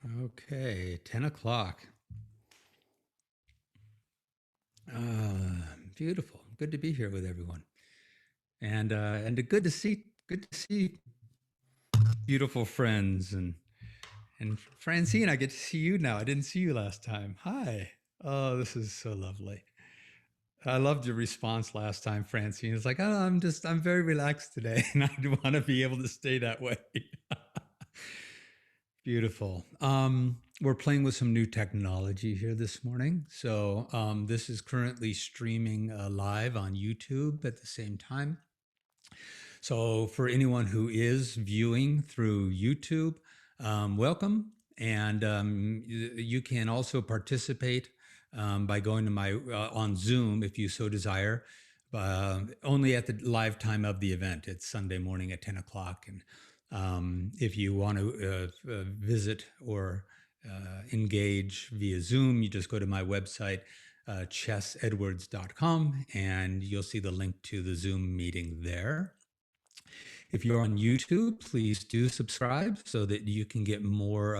Okay, 10 o'clock. Beautiful. Good to be here with everyone. And good to see beautiful friends and Francine, I get to see you now. I didn't see you last time. Hi. Oh, this is so lovely. I loved your response last time, Francine. It's like, oh, I'm very relaxed today, and I want to be able to stay that way. Beautiful. We're playing with some new technology here this morning. So this is currently streaming live on YouTube at the same time. So for anyone who is viewing through YouTube, welcome. And you can also participate by going to my on Zoom if you so desire. Only at the live time of the event. It's Sunday morning at 10 o'clock. And if you want to visit or engage via Zoom, you just go to my website, chessedwards.com, and you'll see the link to the Zoom meeting there. If you're on YouTube, please do subscribe so that you can get more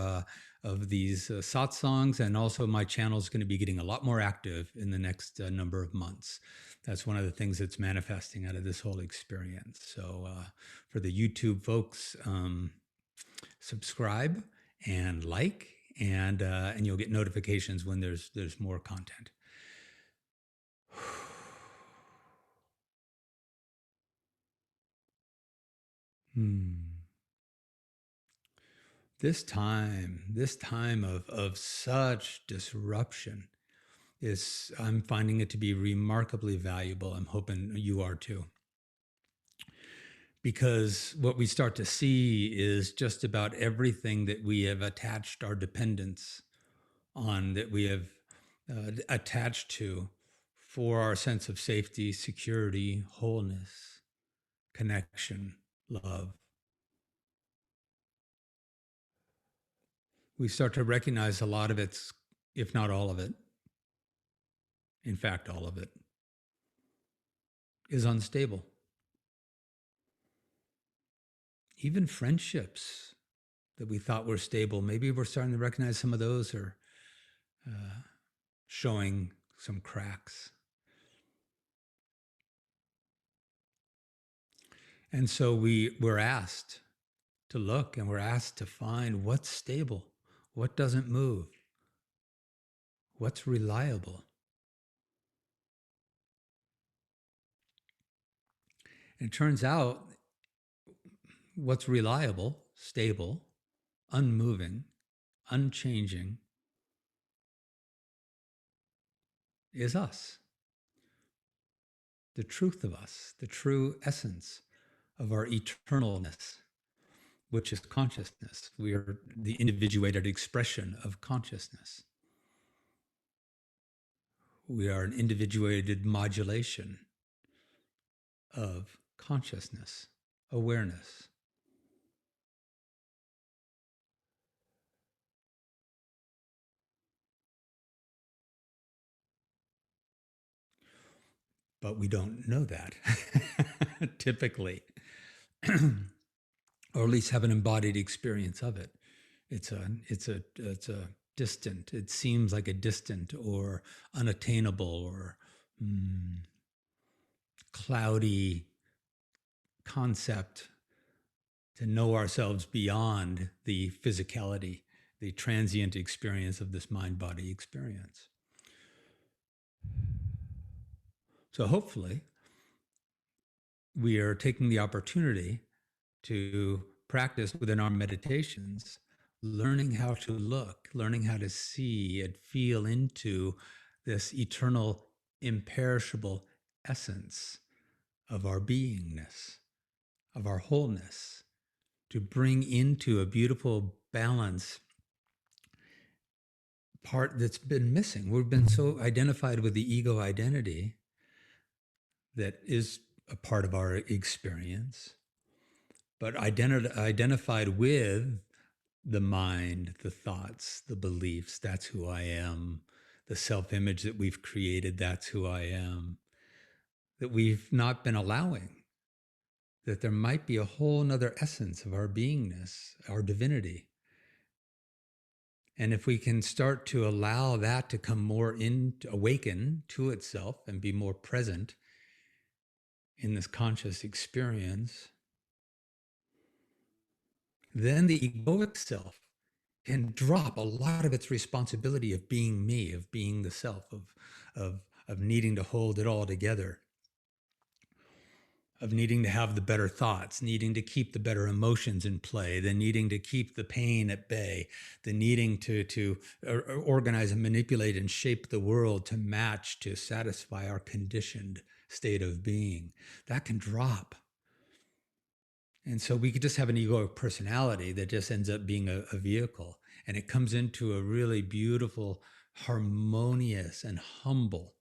of these satsangs. And also, my channel is going to be getting a lot more active in the next number of months. That's one of the things that's manifesting out of this whole experience. So, for the YouTube folks, subscribe and like, and you'll get notifications when there's more content. This time of such disruption I'm finding it to be remarkably valuable. I'm hoping you are too. Because what we start to see is just about everything that we have attached our dependence on, that we have attached to for our sense of safety, security, wholeness, connection, love. We start to recognize a lot of it's, if not all of it, in fact, all of it, is unstable. Even friendships that we thought were stable, maybe we're starting to recognize some of those are showing some cracks. And so we're asked to look, and we're asked to find what's stable, what doesn't move, what's reliable. And it turns out what's reliable, stable, unmoving, unchanging is us. The truth of us, the true essence of our eternalness, which is consciousness. We are the individuated expression of consciousness. We are an individuated modulation of consciousness, awareness. But we don't know that typically, or at least have an embodied experience of it. It's a distant. It seems like a distant or unattainable or cloudy concept to know ourselves beyond the physicality, the transient experience of this mind-body experience. So hopefully, we are taking the opportunity to practice within our meditations, learning how to look, learning how to see and feel into this eternal, imperishable essence of our beingness, of our wholeness, to bring into a beautiful balance part that's been missing. We've been so identified with the ego identity that is a part of our experience, but identified with the mind, the thoughts, the beliefs, that's who I am, the self-image that we've created, that's who I am, that we've not been allowing, that there might be a whole nother essence of our beingness, our divinity, And if we can start to allow that to come more in, to awaken to itself and be more present in this conscious experience, then the egoic self can drop a lot of its responsibility of being me, of being the self, of, of needing to hold it all together, of needing to have the better thoughts, needing to keep the better emotions in play, the needing to keep the pain at bay, the needing to organize and manipulate and shape the world to match, to satisfy our conditioned state of being. That can drop. And so we could just have an egoic personality that just ends up being a vehicle. And it comes into a really beautiful, harmonious, and humble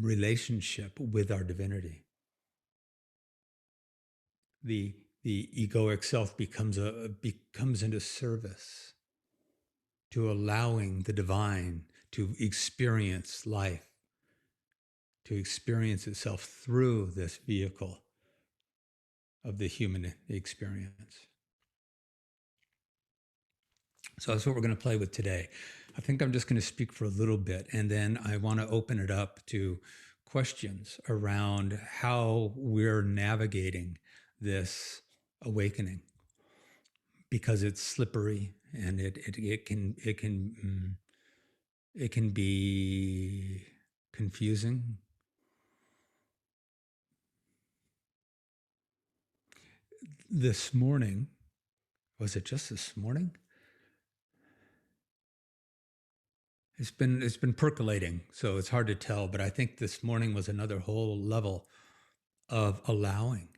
relationship with our divinity. The egoic self becomes into service to allowing the divine to experience life, to experience itself through this vehicle of the human experience. So that's what we're going to play with today. I think I'm just going to speak for a little bit, and then I want to open it up to questions around how we're navigating this awakening, because it's slippery and it can be confusing. This morning, was it just this morning? It's been percolating, so it's hard to tell, but I think this morning was another whole level of allowing.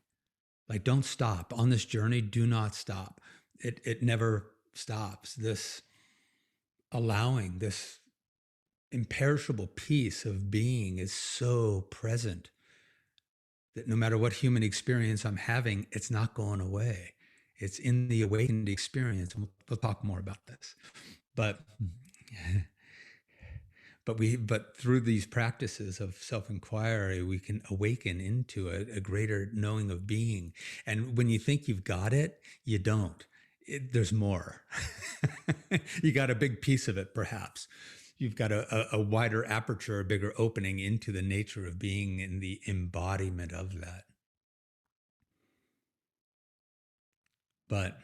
Like, don't stop on this journey. Do not stop. It never stops. This allowing, this imperishable piece of being is so present that no matter what human experience I'm having, it's not going away. It's in the awakened experience. And we'll talk more about this. But but through these practices of self-inquiry, we can awaken into a greater knowing of being. And when you think you've got it, you don't. There's more. You got a big piece of it, perhaps. You've got a wider aperture, a bigger opening into the nature of being and the embodiment of that. But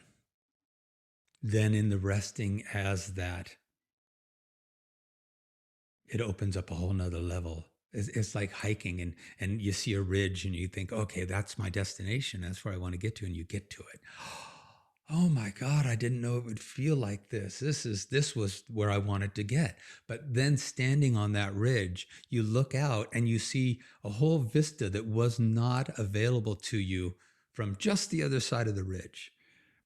then in the resting as that, it opens up a whole nother level. It's like hiking, and you see a ridge and you think, okay, that's my destination. That's where I want to get to. And you get to it. Oh my God, I didn't know it would feel like this. This was where I wanted to get. But then standing on that ridge, you look out and you see a whole vista that was not available to you from just the other side of the ridge.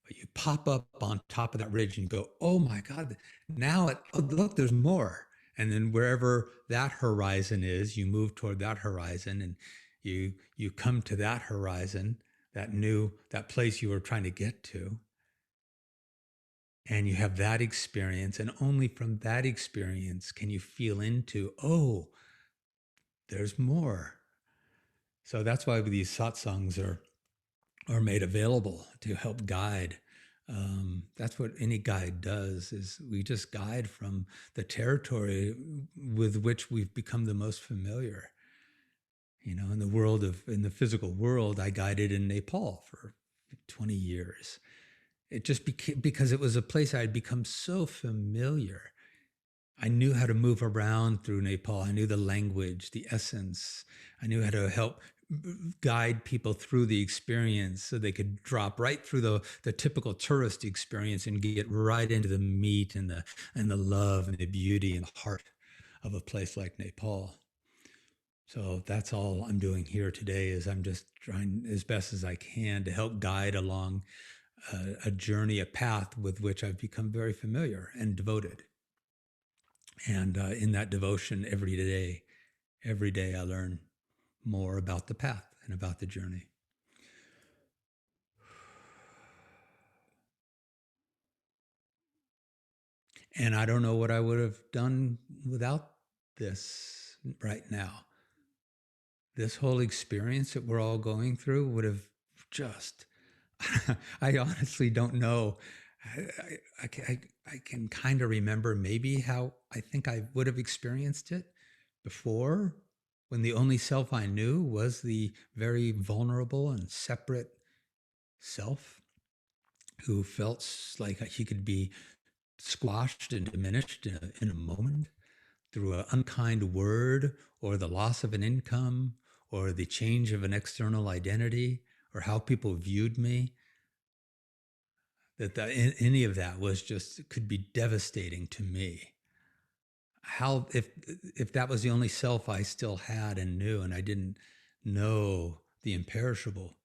But you pop up on top of that ridge and go, oh my God, now oh, look, there's more. And then wherever that horizon is, you move toward that horizon, and you come to that horizon, that place you were trying to get to. And you have that experience, and only from that experience can you feel into, oh, there's more. So that's why these satsangs are made available to help guide. That's what any guide does, is we just guide from the territory with which we've become the most familiar. You know, in the physical world, I guided in Nepal for 20 years. It just became, because it was a place I had become so familiar. I knew how to move around through Nepal. I knew the language, the essence. I knew how to help guide people through the experience so they could drop right through the typical tourist experience and get right into the meat and the love and the beauty and the heart of a place like Nepal. So that's all I'm doing here today, is I'm just trying as best as I can to help guide along a journey, a path with which I've become very familiar and devoted. And in that devotion, every day I learn more about the path and about the journey. And I don't know what I would have done without this right now. This whole experience that we're all going through would have just, I honestly don't know I can kind of remember maybe how I think I would have experienced it before, when the only self I knew was the very vulnerable and separate self who felt like he could be squashed and diminished in a moment through an unkind word or the loss of an income or the change of an external identity or how people viewed me. Any of that was just could be devastating to me. How if that was the only self I still had and knew, and I didn't know the imperishable,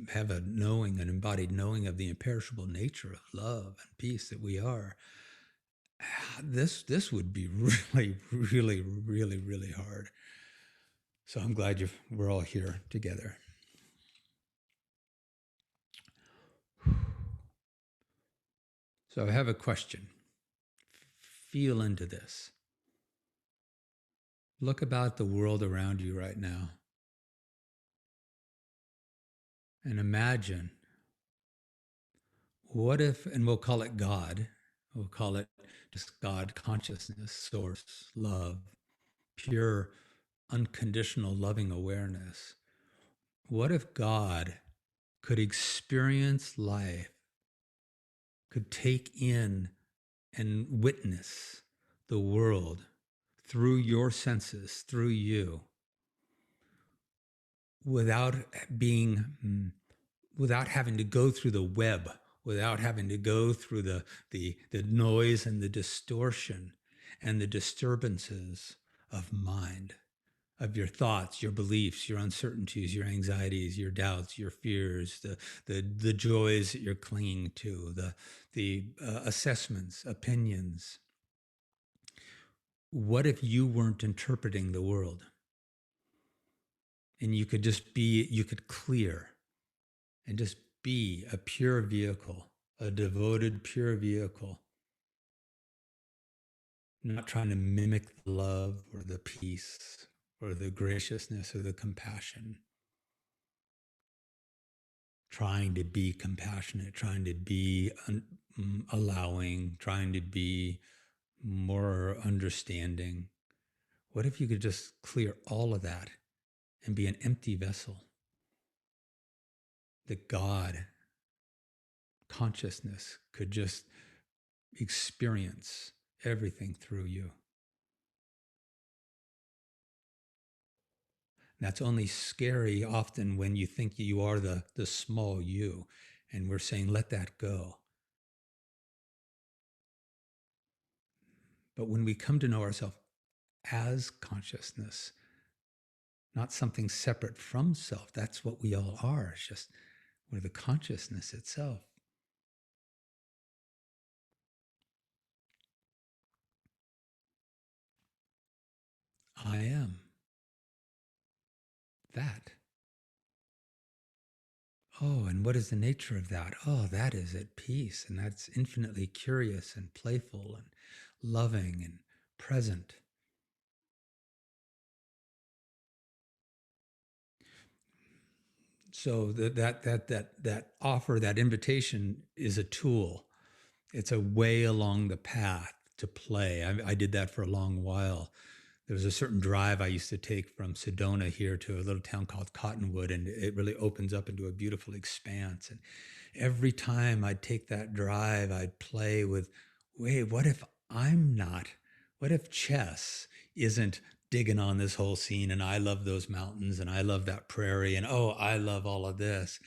have a knowing, an embodied knowing of the imperishable nature of love and peace that we are, this would be really hard. So I'm glad we're all here together. So I have a question. Feel into this. Look about the world around you right now and imagine, what if, and we'll call it God, we'll call it just God, consciousness, source, love, pure, unconditional, loving awareness. What if God could experience life, could take in and witness the world through your senses, through you, without being, without having to go through the web, without having to go through the noise and the distortion and the disturbances of mind, of your thoughts, your beliefs, your uncertainties, your anxieties, your doubts, your fears, the joys that you're clinging to, the assessments, opinions. What if you weren't interpreting the world and you could just be, you could clear and just be a pure vehicle, a devoted pure vehicle, not trying to mimic the love or the peace or the graciousness or the compassion, trying to be compassionate, trying to be allowing, trying to be more understanding. What if you could just clear all of that and be an empty vessel? That God, consciousness, could just experience everything through you. That's only scary often when you think you are the small you. And we're saying, let that go. But when we come to know ourselves as consciousness, not something separate from self, that's what we all are. It's just we're the consciousness itself. I am that. Oh, and what is the nature of that? Oh, that is at peace, and that's infinitely curious and playful and loving and present. So that offer, that invitation is a tool. It's a way along the path to play. I did that for a long while. There was a certain drive I used to take from Sedona here to a little town called Cottonwood, and it really opens up into a beautiful expanse. And every time I'd take that drive, I'd play with, wait, what if I'm not? What if chess isn't digging on this whole scene and I love those mountains and I love that prairie and oh, I love all of this?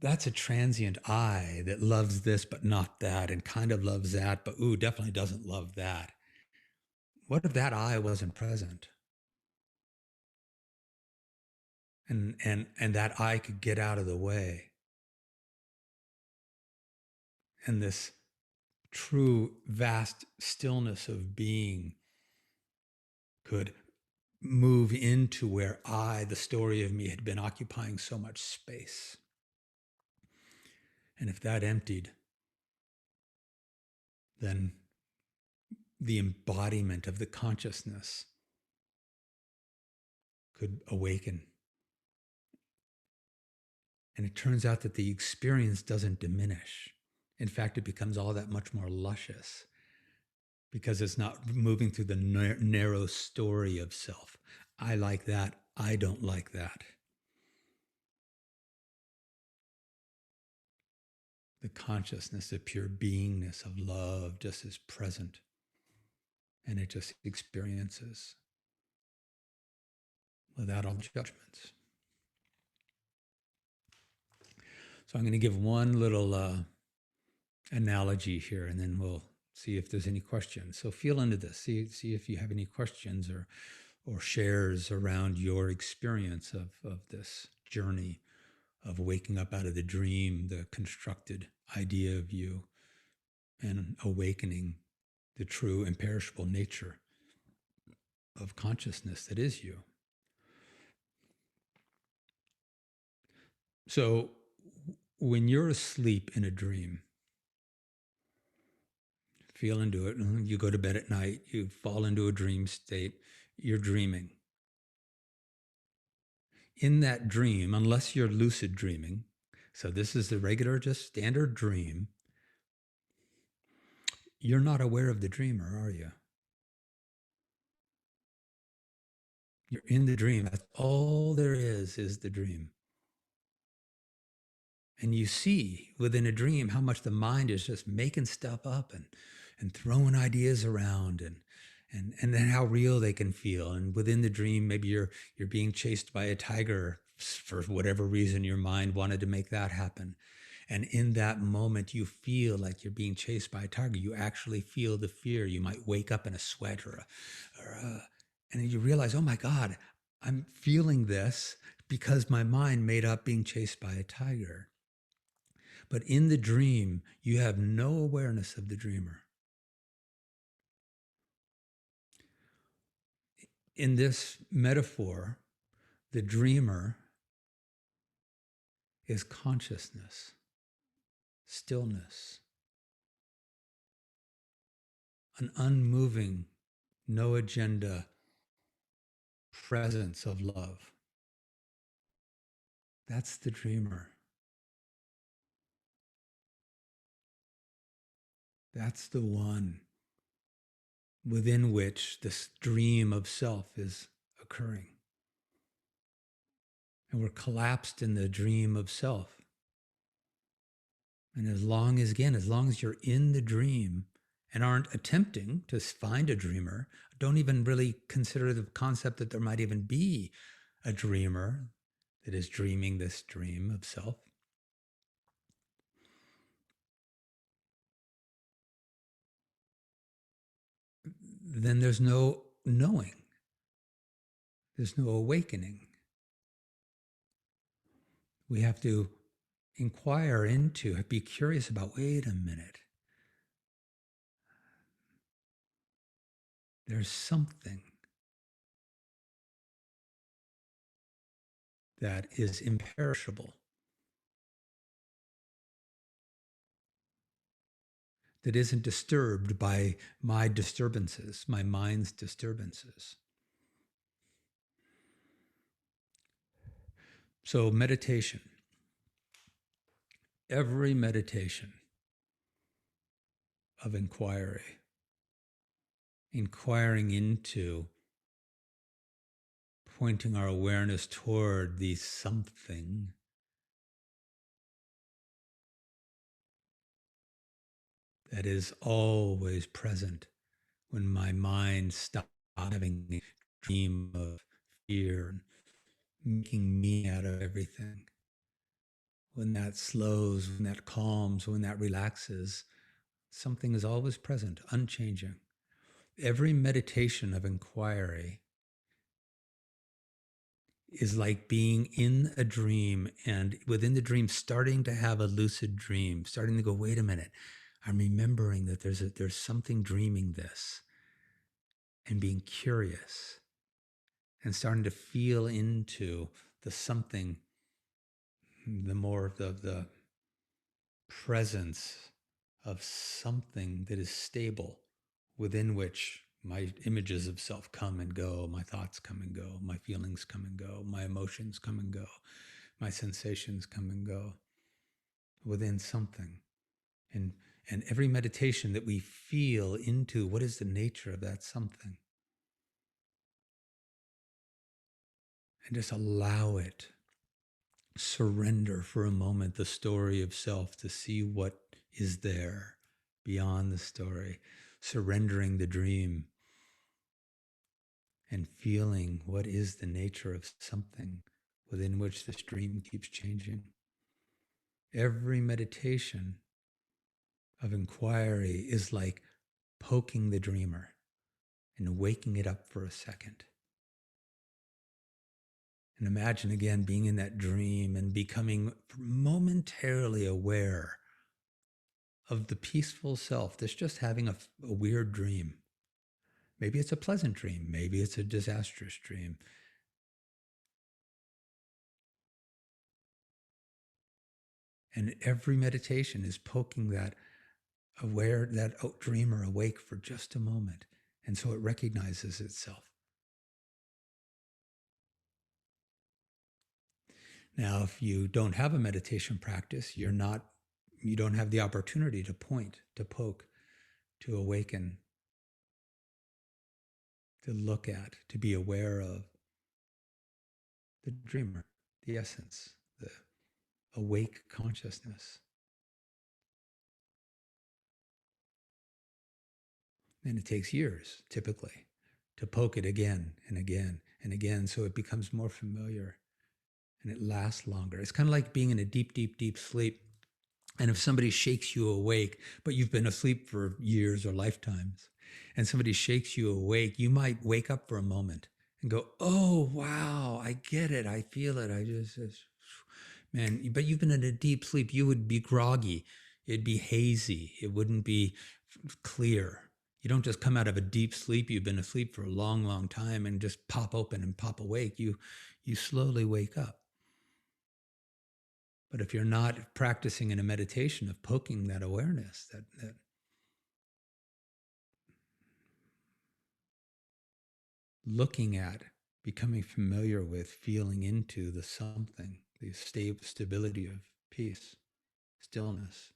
That's a transient I that loves this but not that and kind of loves that, but ooh, definitely doesn't love that. What if that I wasn't present? And that I could get out of the way. And this true vast stillness of being could move into where I, the story of me, had been occupying so much space. And if that emptied, then the embodiment of the consciousness could awaken. And it turns out that the experience doesn't diminish. In fact, it becomes all that much more luscious because it's not moving through the narrow story of self. I like that. I don't like that. The consciousness, the pure beingness of love just is present, and it just experiences without all judgments. So I'm going to give one little analogy here, and then we'll see if there's any questions. So feel into this. See if you have any questions or shares around your experience of this journey of waking up out of the dream, the constructed idea of you, and awakening the true imperishable nature of consciousness that is you. So when you're asleep in a dream, feel into it. You go to bed at night, you fall into a dream state, you're dreaming. In that dream, unless you're lucid dreaming, so this is the regular, just standard dream, you're not aware of the dreamer, are you? You're in the dream. That's all there is the dream. And you see within a dream how much the mind is just making stuff up and throwing ideas around and then how real they can feel. And within the dream, maybe you're being chased by a tiger for whatever reason your mind wanted to make that happen. And in that moment, you feel like you're being chased by a tiger. You actually feel the fear. You might wake up in a sweat and then you realize, oh my God, I'm feeling this because my mind made up being chased by a tiger. But in the dream, you have no awareness of the dreamer. In this metaphor, the dreamer is consciousness, stillness, an unmoving, no agenda presence of love. That's the dreamer. That's the one within which this dream of self is occurring. And we're collapsed in the dream of self. And as long as you're in the dream and aren't attempting to find a dreamer, don't even really consider the concept that there might even be a dreamer that is dreaming this dream of self. Then there's no knowing. There's no awakening. We have to inquire into, be curious about, wait a minute. There's something that is imperishable, that isn't disturbed by my disturbances, my mind's disturbances. So meditation, every meditation of inquiry, inquiring into, pointing our awareness toward the something that is always present when my mind stops having a dream of fear and making me out of everything. When that slows, when that calms, when that relaxes, something is always present, unchanging. Every meditation of inquiry is like being in a dream and within the dream starting to have a lucid dream, starting to go, wait a minute, I'm remembering that there's something dreaming this, and being curious and starting to feel into the something, the more the presence of something that is stable within which my images of self come and go, my thoughts come and go, my feelings come and go, my emotions come and go, my sensations come and go within something. And, and every meditation that we feel into what is the nature of that something. And just allow it. Surrender for a moment the story of self to see what is there beyond the story. Surrendering the dream and feeling what is the nature of something within which this dream keeps changing. Every meditation of inquiry is like poking the dreamer and waking it up for a second. And imagine again being in that dream and becoming momentarily aware of the peaceful self that's just having a weird dream. Maybe it's a pleasant dream. Maybe it's a disastrous dream. And every meditation is poking that dreamer awake for just a moment. And so it recognizes itself. Now, if you don't have a meditation practice, you don't have the opportunity to point, to poke, to awaken, to look at, to be aware of the dreamer, the essence, the awake consciousness. And it takes years, typically, to poke it again and again and again so it becomes more familiar and it lasts longer. It's kind of like being in a deep, deep, deep sleep. And if somebody shakes you awake, but you've been asleep for years or lifetimes, and somebody shakes you awake, you might wake up for a moment and go, oh, wow, I get it. I feel it. Man, but you've been in a deep sleep. You would be groggy. It'd be hazy. It wouldn't be clear. You don't just come out of a deep sleep. You've been asleep for a long, long time and just pop open and pop awake. You slowly wake up. But if you're not practicing in a meditation of poking that awareness, that looking at, becoming familiar with, feeling into the something, the stability of peace, stillness.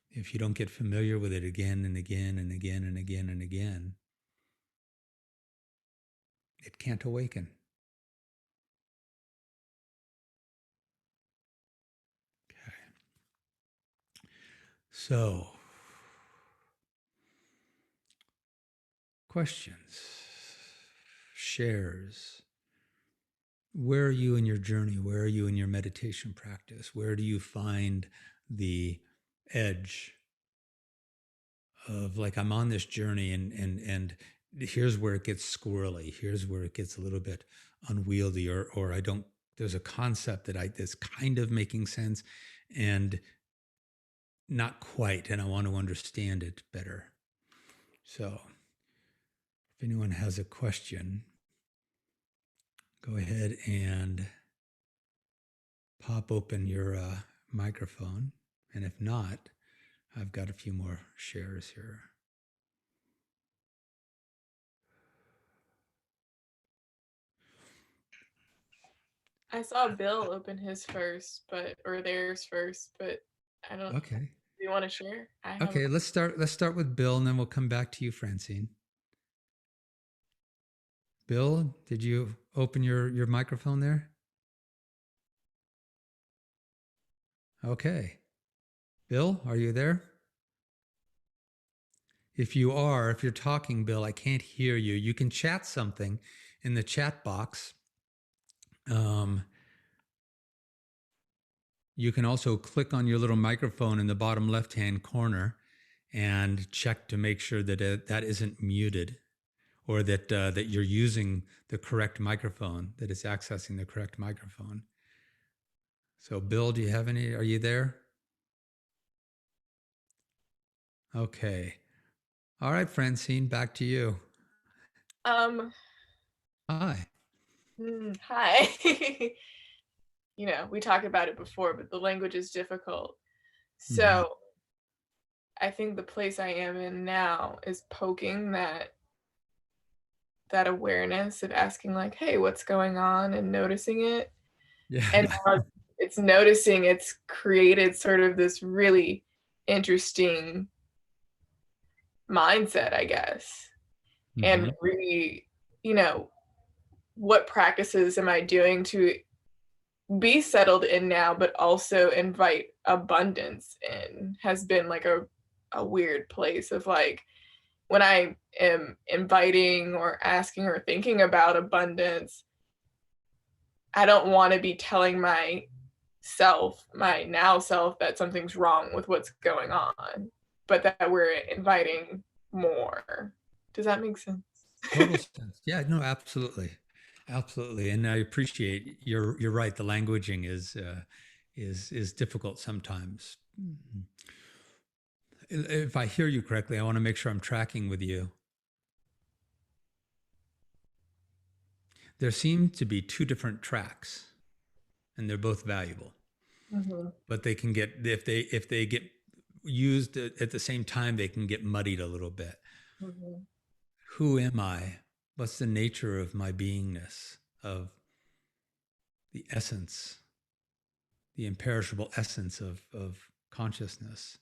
If you don't get familiar with it again and again and again and again and again, it can't awaken. Okay. So, questions, shares. Where are you in your journey? Where are you in your meditation practice? Where do you find the edge of, like, I'm on this journey and here's where it gets squirrely. Here's where it gets a little bit unwieldy, or I don't, there's a concept that's kind of making sense and not quite, and I want to understand it better. So if anyone has a question, go ahead and pop open your microphone. And if not, I've got a few more shares here. I saw Bill open his first, or theirs first, but I don't. Okay. Do you want to share? Okay, let's start with Bill, and then we'll come back to you, Francine. Bill, did you open your microphone there? Okay. Bill, are you there? If you're talking, Bill, I can't hear you. You can chat something in the chat box. You can also click on your little microphone in the bottom left-hand corner and check to make sure that that isn't muted, or that you're using the correct microphone, that it's accessing the correct microphone. So, Bill, do you have any? Are you there? Okay. All right, Francine, back to you. Hi. Hi. We talked about it before, but the language is difficult. So I think the place I am in now is poking that awareness of asking, like, hey, what's going on, and noticing it. Yeah. And it's noticing it's created sort of this really interesting mindset, I guess. Mm-hmm. And really, you know, what practices am I doing to be settled in now, but also invite abundance in, has been like a weird place of like, when I am inviting or asking or thinking about abundance, I don't want to be telling my self, my now self, that something's wrong with what's going on, but that we're inviting more. Does that make sense? Total sense. Yeah, no, absolutely. Absolutely. And I appreciate you're right. The languaging is difficult sometimes. Mhm. If I hear you correctly, I want to make sure I'm tracking with you. There seem to be two different tracks, and they're both valuable. Mm-hmm. But they can get, if they get used at the same time, they can get muddied a little bit. Mm-hmm. Who am I? What's the nature of my beingness, of the essence, the imperishable essence of consciousness,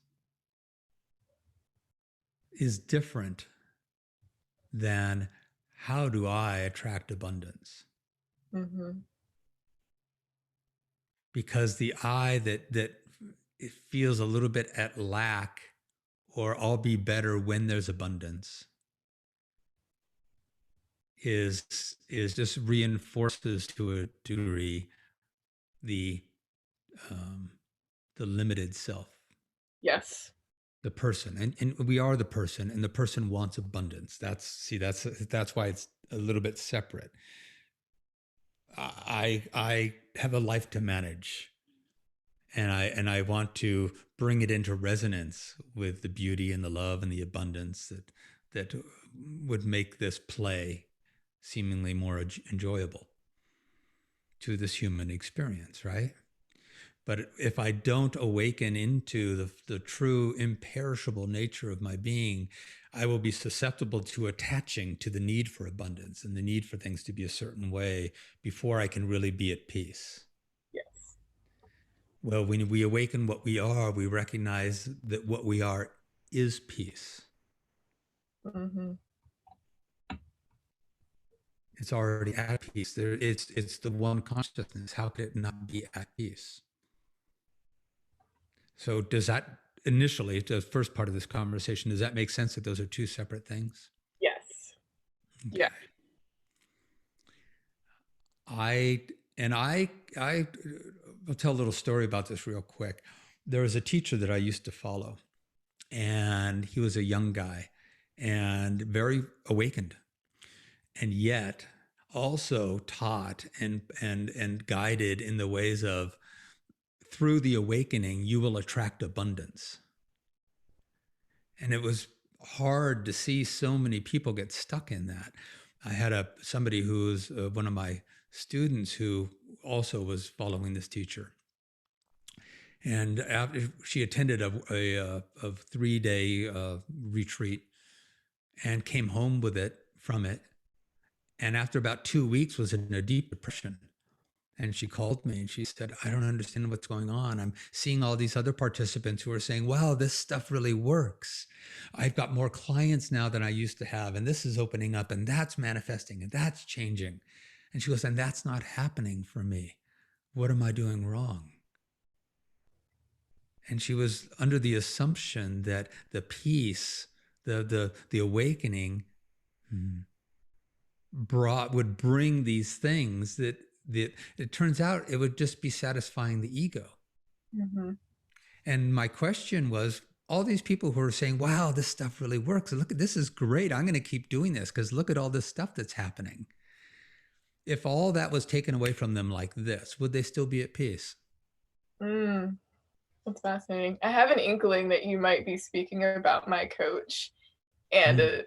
is different than how do I attract abundance? Mm-hmm. Because the I that it feels a little bit at lack, or I'll be better when there's abundance, is just reinforces to a degree the um, the limited self, Yes. the person, and we are the person, and the person wants abundance. That's why it's a little bit separate. I have a life to manage, and I want to bring it into resonance with the beauty and the love and the abundance that would make this play seemingly more enjoyable to this human experience, right? But if I don't awaken into the true imperishable nature of my being, I will be susceptible to attaching to the need for abundance and the need for things to be a certain way before I can really be at peace. Yes. Well, when we awaken what we are, we recognize that what we are is peace. Mm-hmm. It's already at peace. It's the one consciousness. How could it not be at peace? So does that initially, the first part of this conversation, does that make sense that those are two separate things? Yes. Yeah. Okay. I and I will tell a little story about this real quick. There was a teacher that I used to follow, and he was a young guy and very awakened, and yet also taught and guided in the ways of, through the awakening you will attract abundance. And it was hard to see so many people get stuck in that. I had somebody who's one of my students who also was following this teacher, and after she attended a 3-day retreat and came home with it from it, and after about 2 weeks was in a deep depression. And she called me and she said, I don't understand what's going on. I'm seeing all these other participants who are saying, wow, this stuff really works. I've got more clients now than I used to have. And this is opening up and that's manifesting and that's changing. And she goes, and that's not happening for me. What am I doing wrong? And she was under the assumption that the peace, the awakening, would bring these things that it turns out it would just be satisfying the ego. Mm-hmm. And my question was, all these people who are saying, wow, this stuff really works. Look, this is great. I'm going to keep doing this because look at all this stuff that's happening. If all that was taken away from them like this, would they still be at peace? Mm. That's fascinating. I have an inkling that you might be speaking about my coach and Mm.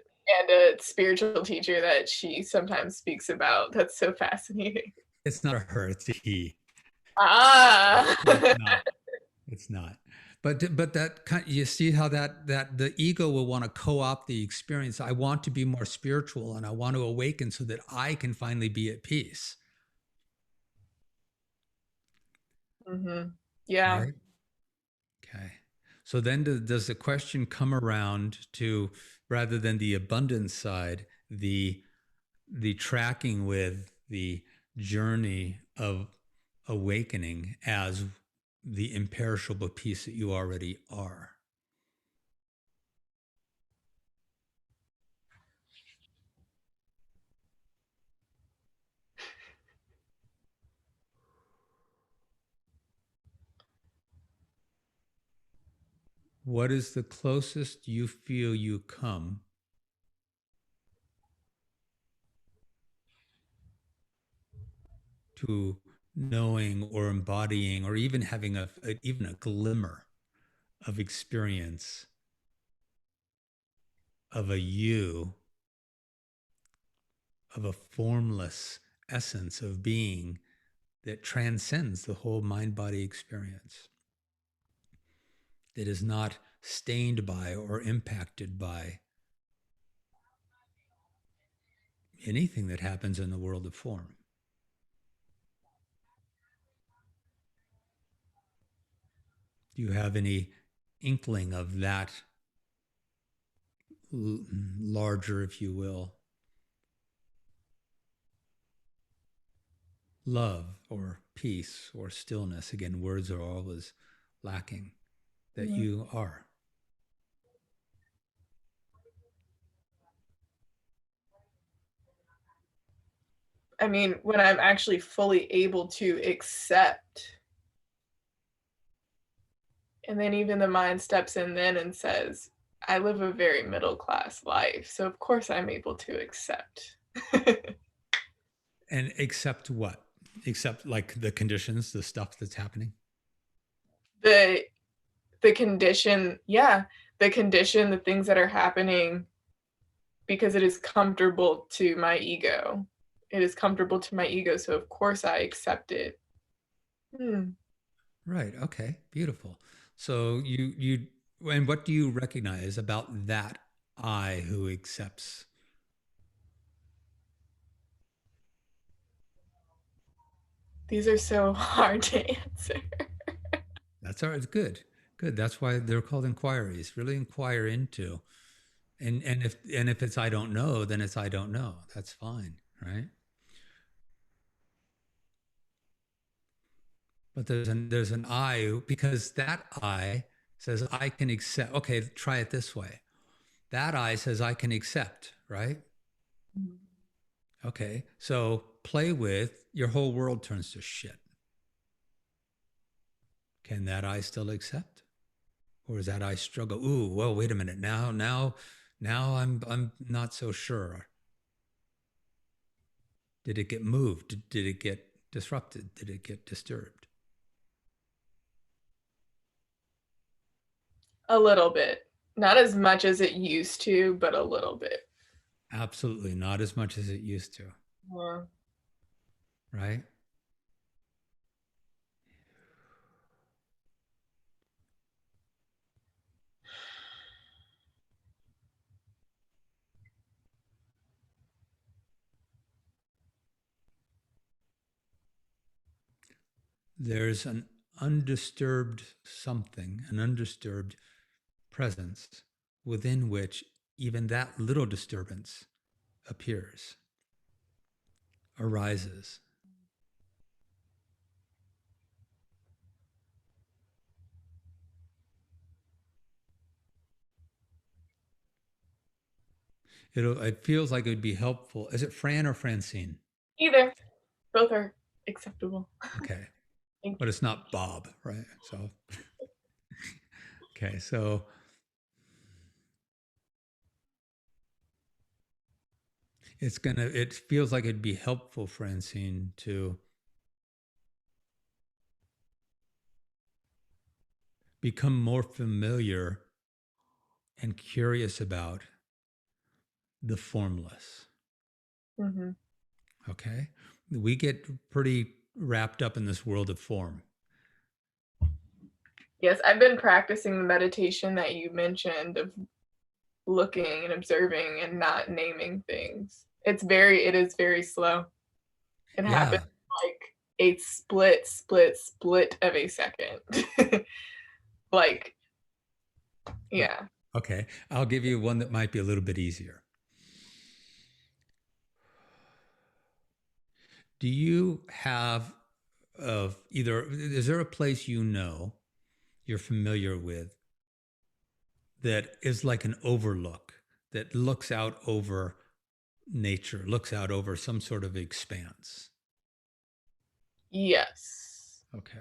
a spiritual teacher that she sometimes speaks about. That's so fascinating. It's not a her, it's a he. Ah. It's not. It's not. But that kind, you see how that the ego will want to co-opt the experience. I want to be more spiritual and I want to awaken so that I can finally be at peace. Mm-hmm. Yeah. right? Okay. So then does the question come around to, rather than the abundance side, the tracking with the journey of awakening as the imperishable piece that you already are? What is the closest you feel you come to knowing or embodying or even having even a glimmer of experience of a you, of a formless essence of being that transcends the whole mind body experience, that is not stained by or impacted by anything that happens in the world of form? Do you have any inkling of that larger, if you will, love or peace or stillness? Again, words are always lacking, that Mhm. you are. I mean, when I'm actually fully able to accept, and then even the mind steps in then and says, I live a very middle class life. So, of course, I'm able to accept. And accept what? Accept like the conditions, the stuff that's happening. the the condition, yeah, the condition, the things that are happening because it is comfortable to my ego. It is comfortable to my ego, so of course I accept it. Hmm. Right. Okay. Beautiful. So and what do you recognize about that I who accepts? These are so hard to answer. That's all right. It's good. Good. That's why they're called inquiries. Really inquire into. And if it's I don't know, then it's I don't know. That's fine, right? But there's an I, because that I says I can accept. Okay, try it this way. That I says I can accept, right? Okay, so play with your whole world turns to shit. Can that I still accept, or is that I struggle? Ooh, well, wait a minute. Now I'm not so sure. Did it get moved? Did it get disrupted? Did it get disturbed? A little bit. Not as much as it used to, but a little bit. Absolutely not as much as it used to, Yeah. right? There's an undisturbed something, an undisturbed presence within which even that little disturbance appears, arises. It feels like it would be helpful. Is it Fran or Francine? Either. Both are acceptable. Okay. Thank But you. it's not Bob, right? So, okay. So it feels like it'd be helpful, Francine, to become more familiar and curious about the formless. Mm-hmm. Okay. We get pretty wrapped up in this world of form. Yes, I've been practicing the meditation that you mentioned of looking and observing and not naming things. It is very slow. It happens Yeah. like a split of a second. Like, yeah. Okay, I'll give you one that might be a little bit easier. Do you have either, is there a place you're familiar with that is like an overlook that looks out over nature, looks out over some sort of expanse? Yes. Okay.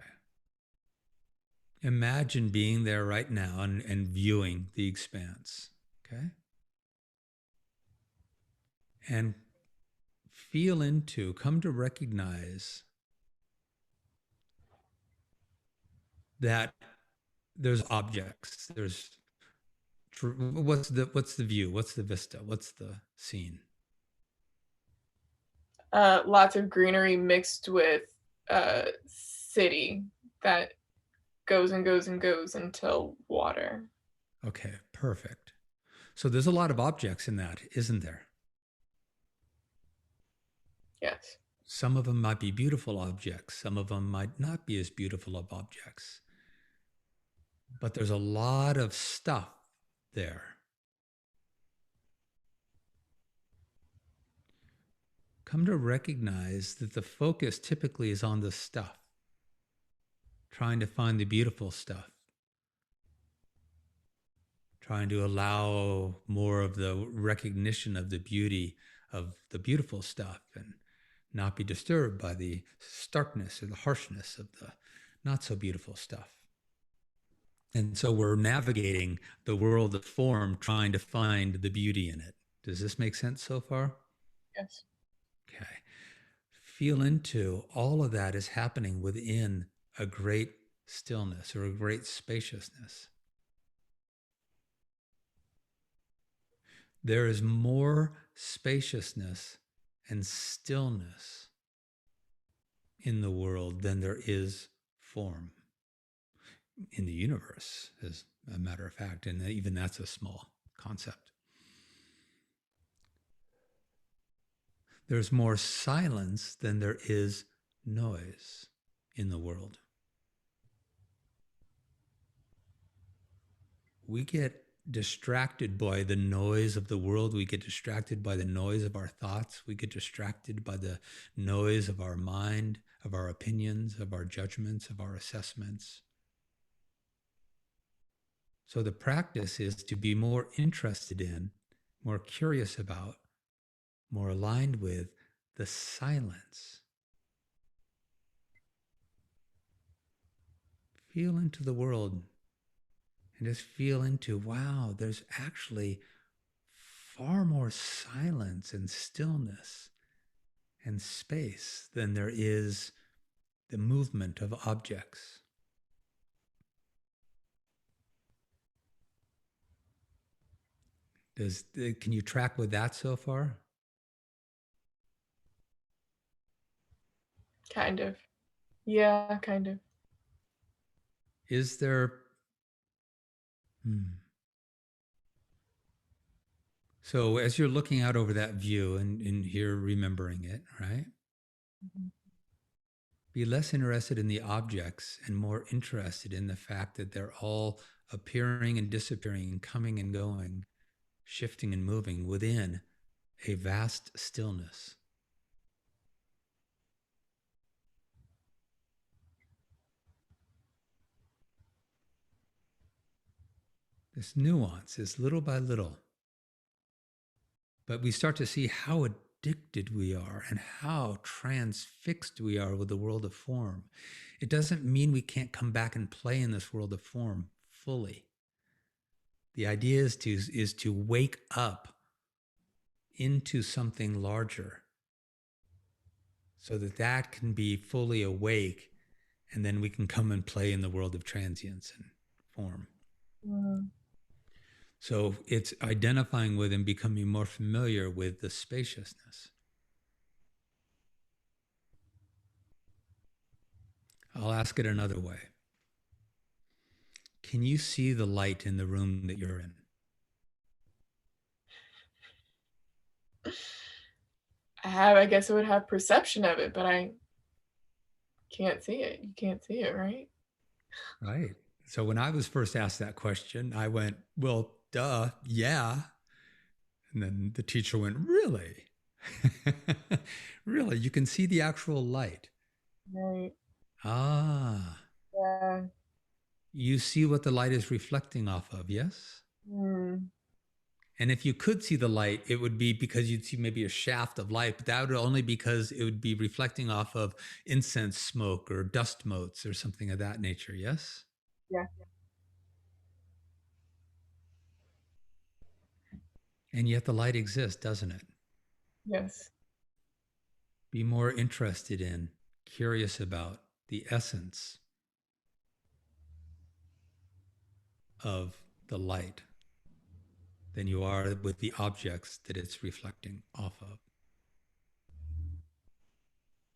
Imagine being there right now and viewing the expanse. Okay. And come to recognize that there's objects, what's the view? What's the vista? What's the scene? Lots of greenery mixed with city that goes and goes and goes until water. Okay, perfect. So there's a lot of objects in that, isn't there? Yes. Some of them might be beautiful objects, some of them might not be as beautiful of objects. But there's a lot of stuff there. Come to recognize that the focus typically is on the stuff, trying to find the beautiful stuff, trying to allow more of the recognition of the beauty of the beautiful stuff and not be disturbed by the starkness or the harshness of the not so beautiful stuff. And so we're navigating the world of form, trying to find the beauty in it. Does this make sense so far? Yes. Okay. Feel into all of that is happening within a great stillness or a great spaciousness. There is more spaciousness and stillness in the world than there is form in the universe, as a matter of fact. And even that's a small concept. There's more silence than there is noise in the world. We get distracted by the noise of the world. We get distracted by the noise of our thoughts. We get distracted by the noise of our mind, of our opinions, of our judgments, of our assessments. So the practice is to be more interested in, more curious about, more aligned with the silence. Feel into the world and just feel into, wow, there's actually far more silence and stillness and space than there is the movement of objects. Can you track with that so far? Kind of. Yeah, kind of. Is there So as you're looking out over that view and here remembering it, right? Mm-hmm. Be less interested in the objects and more interested in the fact that they're all appearing and disappearing and coming and going, shifting and moving within a vast stillness. This nuance is little by little. But we start to see how addicted we are and how transfixed we are with the world of form. It doesn't mean we can't come back and play in this world of form fully. The idea is to wake up into something larger so that that can be fully awake, and then we can come and play in the world of transience and form. Mm. So it's identifying with and becoming more familiar with the spaciousness. I'll ask it another way. Can you see the light in the room that you're in? I guess I would have perception of it, but I can't see it. You can't see it, right? Right. So when I was first asked that question, I went, well, duh, yeah. And then the teacher went, really? Really? You can see the actual light. Right. Ah, Yeah. you see what the light is reflecting off of, yes? Mm. And if you could see the light, it would be because you'd see maybe a shaft of light, but that would only because it would be reflecting off of incense smoke or dust motes or something of that nature, yes? Yeah. And yet the light exists, doesn't it? Yes. Be more interested in, curious about the essence of the light than you are with the objects that it's reflecting off of.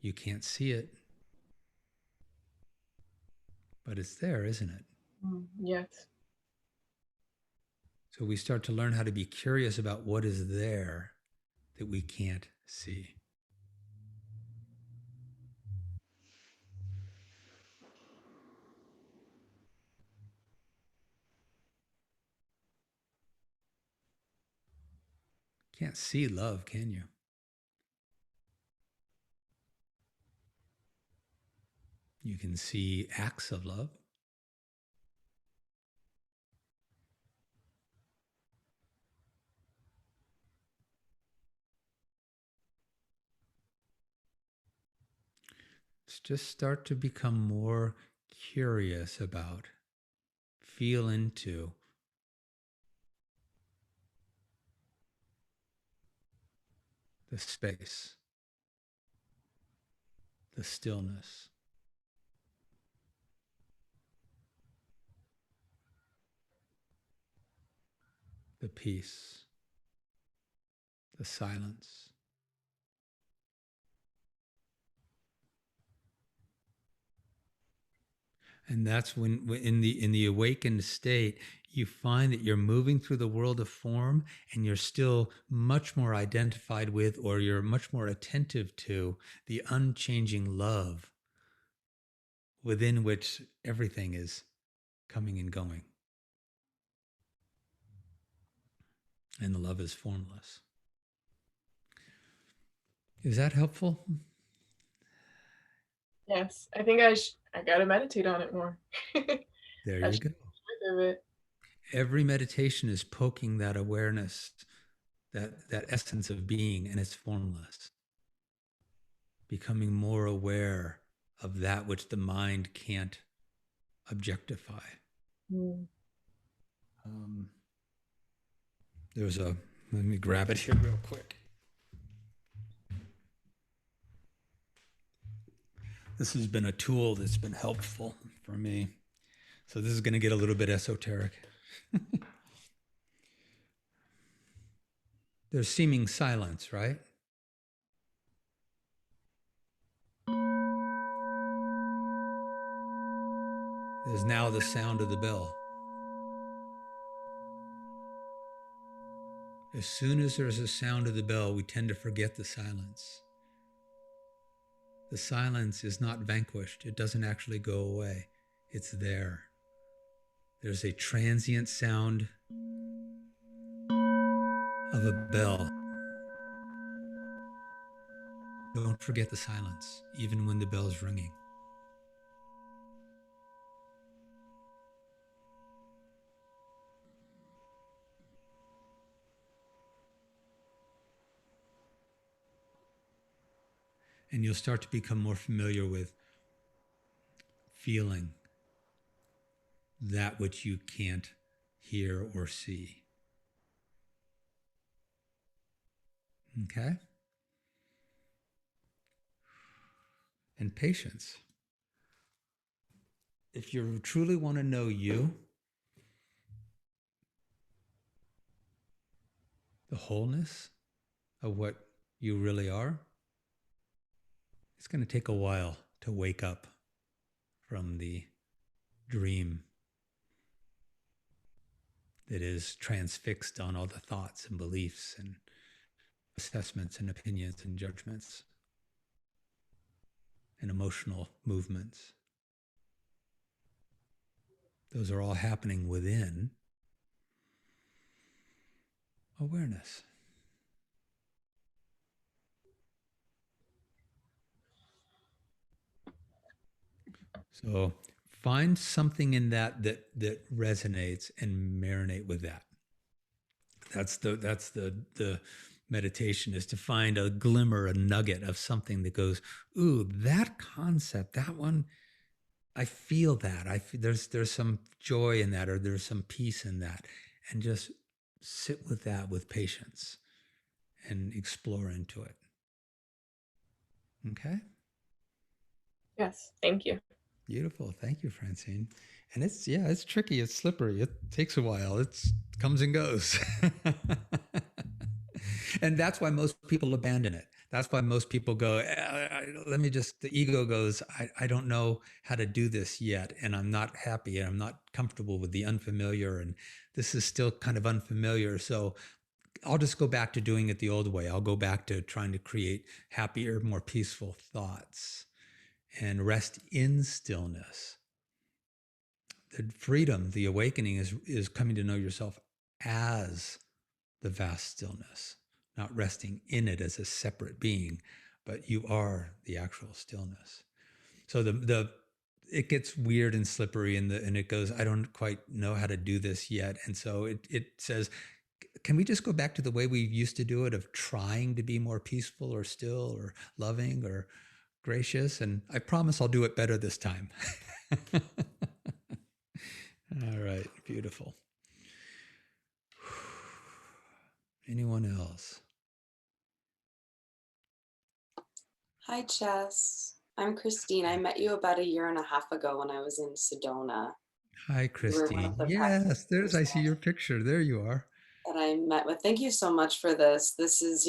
You can't see it, but it's there, isn't it? Mm. Yes. So we start to learn how to be curious about what is there that we can't see. Can't see love, can you? You can see acts of love. Just start to become more curious about, feel into the space, the stillness, the peace, the silence. And that's when in the awakened state, you find that you're moving through the world of form and you're still much more identified with, or you're much more attentive to, the unchanging love within which everything is coming and going. And the love is formless. Is that helpful? Yes. I think I gotta meditate on it more. There you That's go. the truth of it. Every meditation is poking that awareness, that essence of being, and it's formless. Becoming more aware of that which the mind can't objectify. Mm. Um, there's a, let me grab it here real quick. This has been a tool that's been helpful for me. So this is going to get a little bit esoteric. There's seeming silence, right? There's now the sound of the bell. As soon as there's a sound of the bell, we tend to forget the silence. The silence is not vanquished. It doesn't actually go away. It's there. There's a transient sound of a bell. Don't forget the silence, even when the bell's ringing. And you'll start to become more familiar with feeling that which you can't hear or see. Okay? And patience. If you truly want to know you, the wholeness of what you really are, it's going to take a while to wake up from the dream that is transfixed on all the thoughts and beliefs and assessments and opinions and judgments. and emotional movements. Those are all happening within awareness. So find something in that resonates and marinate with that. That's the meditation, is to find a glimmer, a nugget of something that goes, ooh, that concept, that one, I feel that. There's some joy in that, or there's some peace in that, and just sit with that with patience and explore into it. Okay. Yes, thank you. Beautiful. Thank you, Francine. And it's tricky. It's slippery. It takes a while. It comes and goes. And that's why most people abandon it. That's why most people go, let me just, the ego goes, I don't know how to do this yet. And I'm not happy and I'm not comfortable with the unfamiliar. And this is still kind of unfamiliar. So I'll just go back to doing it the old way. I'll go back to trying to create happier, more peaceful thoughts and rest in stillness. The freedom, the awakening is coming to know yourself as the vast stillness, not resting in it as a separate being, but you are the actual stillness. So the it gets weird and slippery, and it goes, I don't quite know how to do this yet. And so it says, can we just go back to the way we used to do it, of trying to be more peaceful or still or loving or gracious? And I promise I'll do it better this time. All right, beautiful. Anyone else? Hi, Jess. I'm Christine. I met you about 1.5 years ago when I was in Sedona. Hi, You were one of Christine. the Yes, there's, practitioners I see your picture. There you are. that I met with. Thank you so much for this. This is,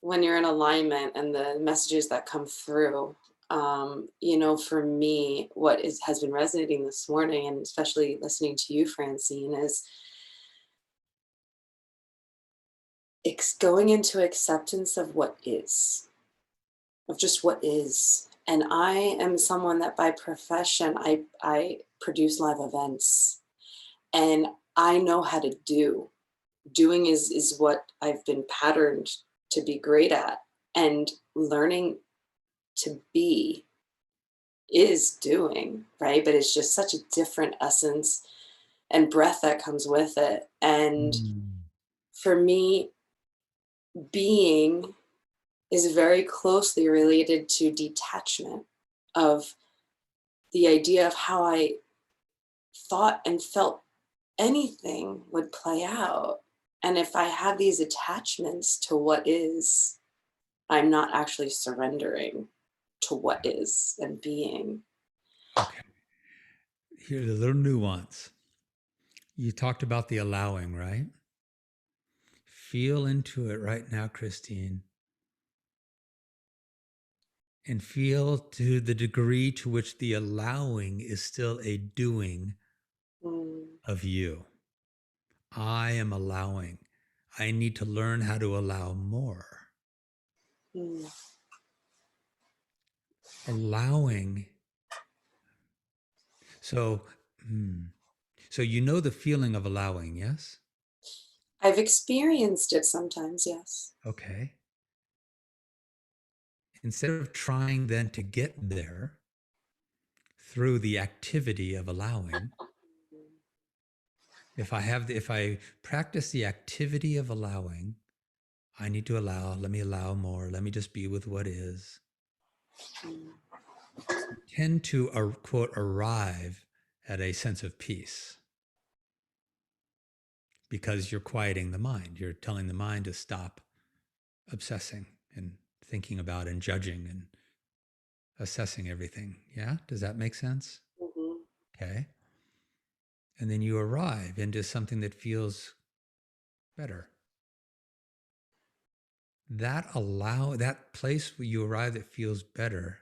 when you're in alignment and the messages that come through. For me, what has been resonating this morning, and especially listening to you, Francine, is going into acceptance of what is, of just what is. And I am someone that by profession, I produce live events, and I know how to do. Doing is what I've been patterned to be great at. And learning to be is doing, right? But it's just such a different essence and breath that comes with it. And Mm. for me, being is very closely related to detachment, of the idea of how I thought and felt anything would play out. And if I have these attachments to what is, I'm not actually surrendering to what is and being. Okay. Here's a little nuance. You talked about the allowing, right? Feel into it right now, Christine, and feel to the degree to which the allowing is still a doing Mm, of you. I am allowing. I need to learn how to allow more. mm. Allowing. So, so you know the feeling of allowing, yes? I've experienced it sometimes, yes. Okay. Instead of trying then to get there through the activity of allowing, if I practice the activity of allowing, I need to allow, let me allow more, let me just be with what is, Mm, you tend to, quote, arrive at a sense of peace because you're quieting the mind. You're telling the mind to stop obsessing and thinking about and judging and assessing everything. Yeah? Does that make sense? mhm, Okay. And then you arrive into something that feels better. That place where you arrive that feels better,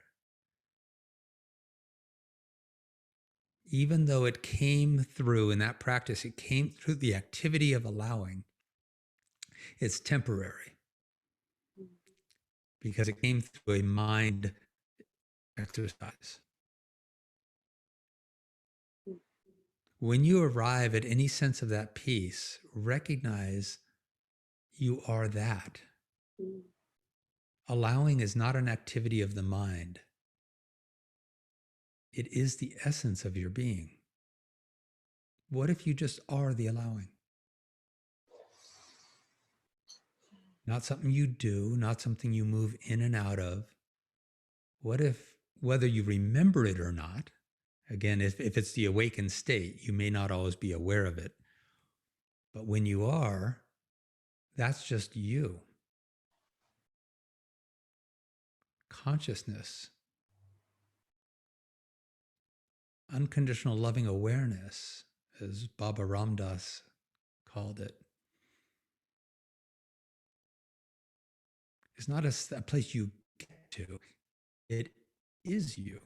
even though it came through in that practice, it came through the activity of allowing, it's temporary because it came through a mind exercise. When you arrive at any sense of that peace, recognize you are that. Allowing is not an activity of the mind. It is the essence of your being. What if you just are the allowing? Not something you do, not something you move in and out of. What if, whether you remember it or not, again, if it's the awakened state, you may not always be aware of it. But when you are, that's just you. Consciousness, unconditional loving awareness, as Baba Ramdas called it, is not a place you get to. It is you.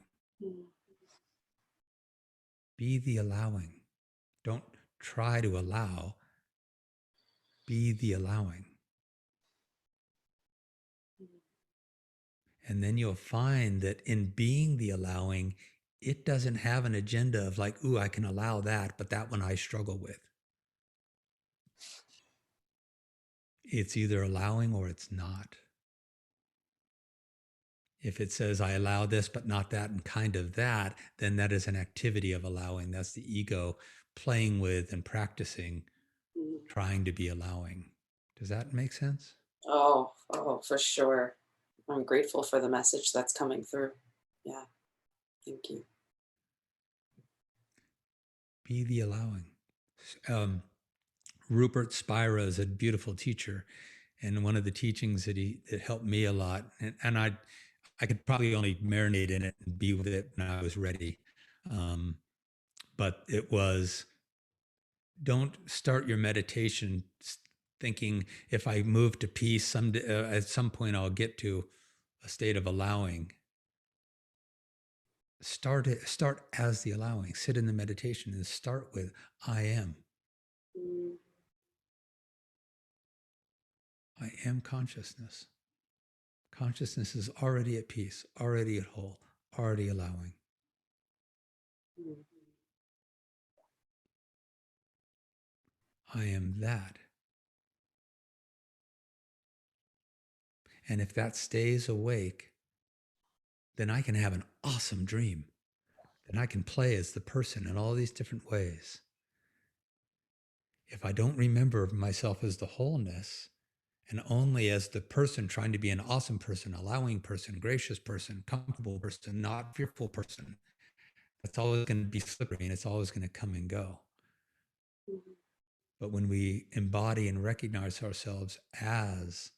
Be the allowing. Don't try to allow. Be the allowing. And then you'll find that in being the allowing, it doesn't have an agenda of like, ooh, I can allow that, but that one I struggle with. It's either allowing or it's not. If it says, I allow this, but not that, and kind of that, then that is an activity of allowing. That's the ego playing with and practicing, trying to be allowing. Does that make sense? Oh, for sure. I'm grateful for the message that's coming through. Yeah. Thank you. Be the allowing. Rupert Spira is a beautiful teacher. And one of the teachings that helped me a lot, and I could probably only marinate in it and be with it when I was ready. But it was, don't start your meditation thinking, if I move to peace, someday, at some point I'll get to a state of allowing. Start as the allowing. Sit in the meditation and start with, I am. I am consciousness. Consciousness is already at peace, already at whole, already allowing. I am that. And if that stays awake, then I can have an awesome dream. Then I can play as the person in all these different ways. If I don't remember myself as the wholeness and only as the person trying to be an awesome person, allowing person, gracious person, comfortable person, not fearful person, that's always going to be slippery and it's always going to come and go. But when we embody and recognize ourselves as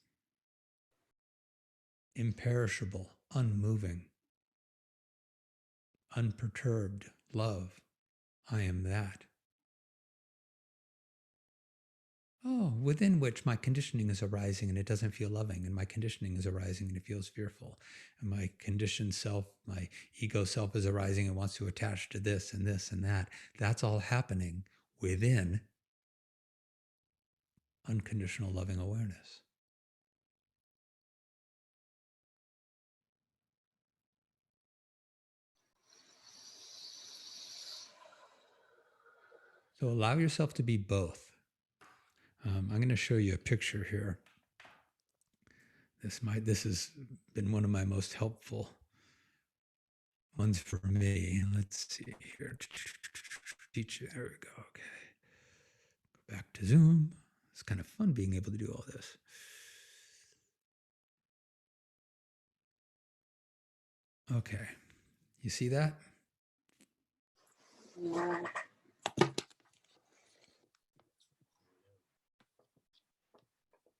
imperishable, unmoving, unperturbed love, I am that. Oh, within which my conditioning is arising and it doesn't feel loving, and my conditioning is arising and it feels fearful. And my conditioned self, my ego self is arising and wants to attach to this and this and that. That's all happening within unconditional loving awareness. So allow yourself to be both. I'm going to show you a picture here. This has been one of my most helpful ones for me. Let's see here. Teach. There we go. Okay. Go back to Zoom. It's kind of fun being able to do all this. Okay. You see that? Yeah.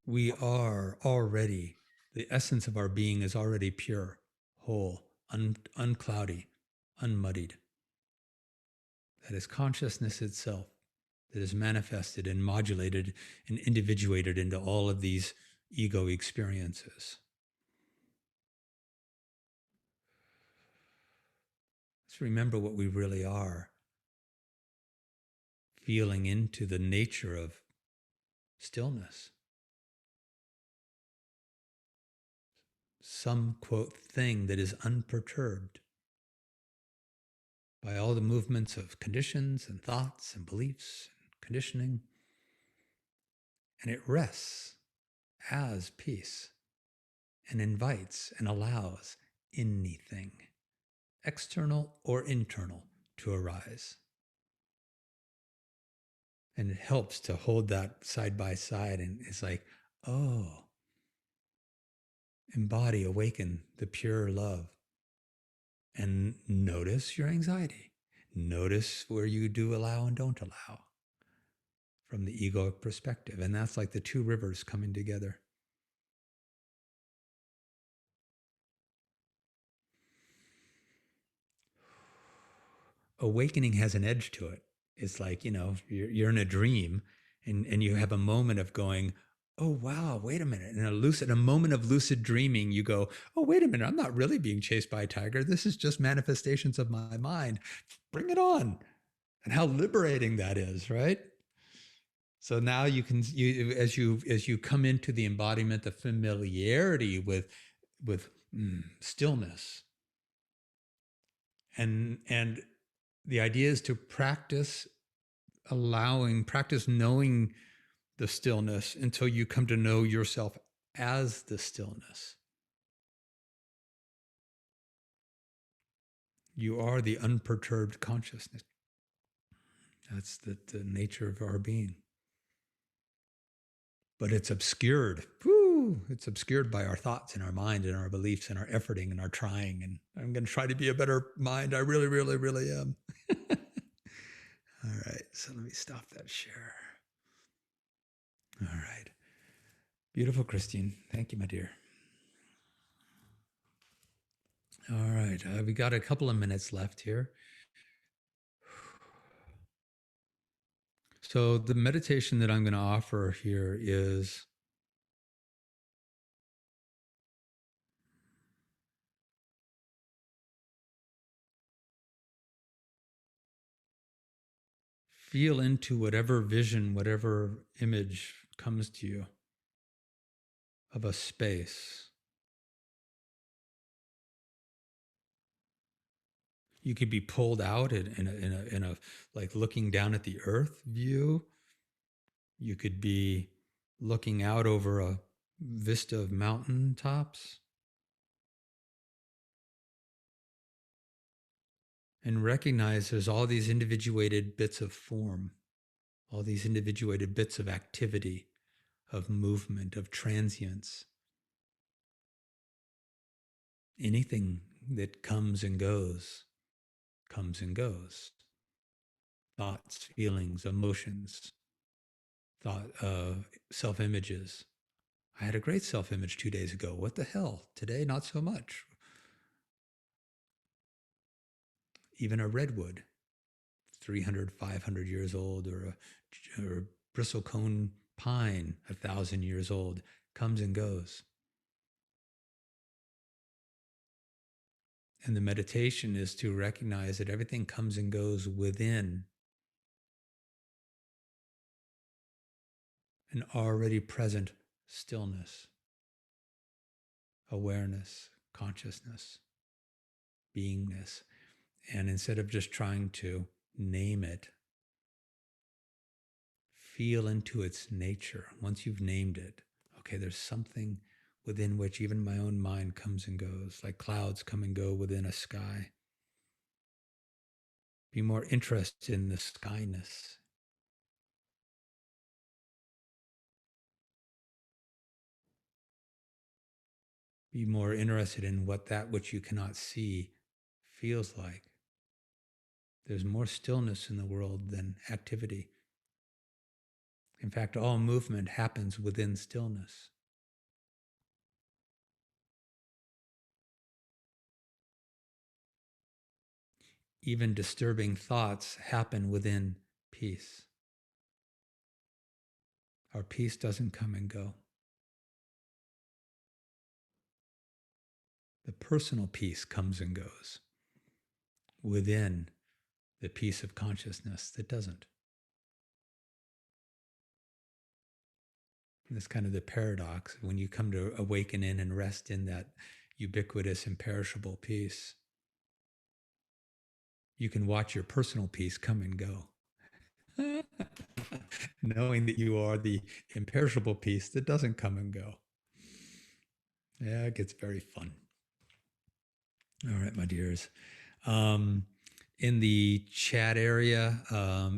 We are already, the essence of our being is already pure, whole, uncloudy, unmuddied. That is consciousness itself that is manifested and modulated and individuated into all of these ego experiences. Let's remember what we really are, feeling into the nature of stillness. some, quote, thing that is unperturbed by all the movements of conditions and thoughts and beliefs and conditioning. And it rests as peace and invites and allows anything, external or internal, to arise. And it helps to hold that side by side. And it's like, oh, embody, awaken the pure love. And notice your anxiety. Notice where you do allow and don't allow from the egoic perspective. And that's like the two rivers coming together. Awakening has an edge to it. It's like, you're in a dream and you have a moment of going, oh, wow, wait a minute. In a moment of lucid dreaming, you go, oh, wait a minute. I'm not really being chased by a tiger. This is just manifestations of my mind. Bring it on. And how liberating that is, right? So now you can, as you come into the embodiment, the familiarity with stillness, and the idea is to practice knowing the stillness until you come to know yourself as the stillness. You are the unperturbed consciousness. That's the nature of our being. But it's obscured. It's obscured by our thoughts and our mind and our beliefs and our efforting and our trying. And I'm going to try to be a better mind. I really, really, really am. All right. So let me stop that share. All right. Beautiful, Christine. Thank you, my dear. All right. We got a couple of minutes left here. So the meditation that I'm going to offer here is feel into whatever vision, whatever image comes to you of a space. You could be pulled out in a like looking down at the earth view. You could be looking out over a vista of mountain tops. And recognize there's all these individuated bits of form, all these individuated bits of activity, of movement, of transience. Anything that comes and goes. Thoughts, feelings, emotions, self-images. I had a great self-image 2 days ago. What the hell? Today, not so much. Even a redwood, 300, 500 years old, or a bristlecone pine, 1,000 years old, comes and goes. And the meditation is to recognize that everything comes and goes within an already present stillness, awareness, consciousness, beingness. And instead of just trying to name it, feel into its nature. Once you've named it, okay, there's something within which even my own mind comes and goes, like clouds come and go within a sky. Be more interested in the skyness. Be more interested in what that which you cannot see feels like. There's more stillness in the world than activity. In fact, all movement happens within stillness. Even disturbing thoughts happen within peace. Our peace doesn't come and go. The personal peace comes and goes within the peace of consciousness that doesn't. And that's kind of the paradox. When you come to awaken in and rest in that, ubiquitous, imperishable peace. You can watch your personal peace come and go, knowing that you are the imperishable peace that doesn't come and go. Yeah, it gets very fun. All right, my dears. In the chat area,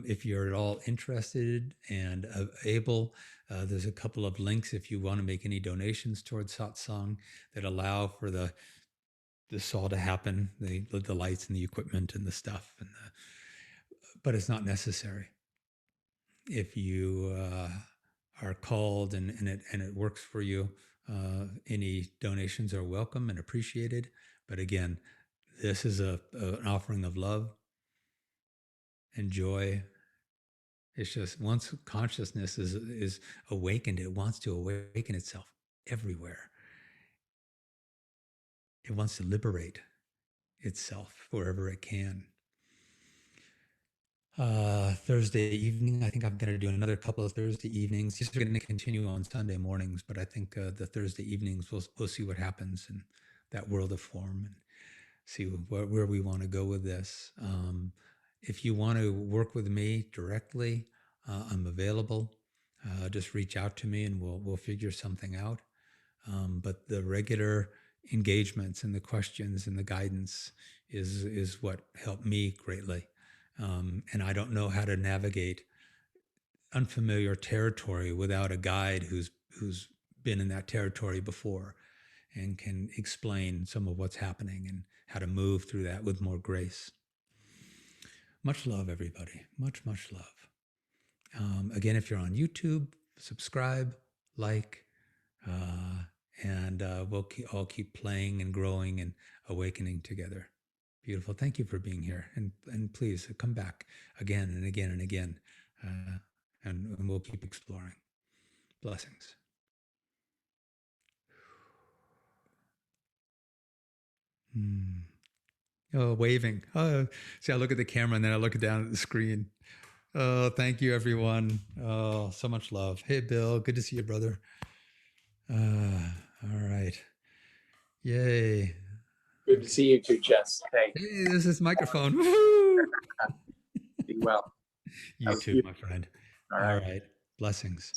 if you're at all interested and able, there's a couple of links if you want to make any donations towards Satsang that allow for this all to happen, the lights and the equipment and the stuff, but it's not necessary. If you are called and it works for you, any donations are welcome and appreciated. But again, this is an offering of love and joy. It's just once consciousness is awakened, it wants to awaken itself everywhere. It wants to liberate itself wherever it can. Thursday evening, I think I'm going to do another couple of Thursday evenings. These are going to continue on Sunday mornings, but I think the Thursday evenings we'll see what happens in that world of form and see where we want to go with this. If you want to work with me directly, I'm available. Just reach out to me and we'll figure something out. But the regular engagements and the questions and the guidance is what helped me greatly. And I don't know how to navigate unfamiliar territory without a guide who's been in that territory before and can explain some of what's happening and how to move through that with more grace. Much love, everybody. Much love. Again, if you're on YouTube, subscribe, like, and we'll all keep playing and growing and awakening together. Beautiful. Thank you for being here. And please come back again and again and again. And we'll keep exploring. Blessings. Oh, waving. Oh, see, I look at the camera and then I look down at the screen. Oh, thank you, everyone. Oh, so much love. Hey, Bill. Good to see you, brother. All right. Yay. Good to see you too, Jess. Thanks. Hey, this is microphone. Woo-hoo! Be well. You too, my friend. All right. Blessings.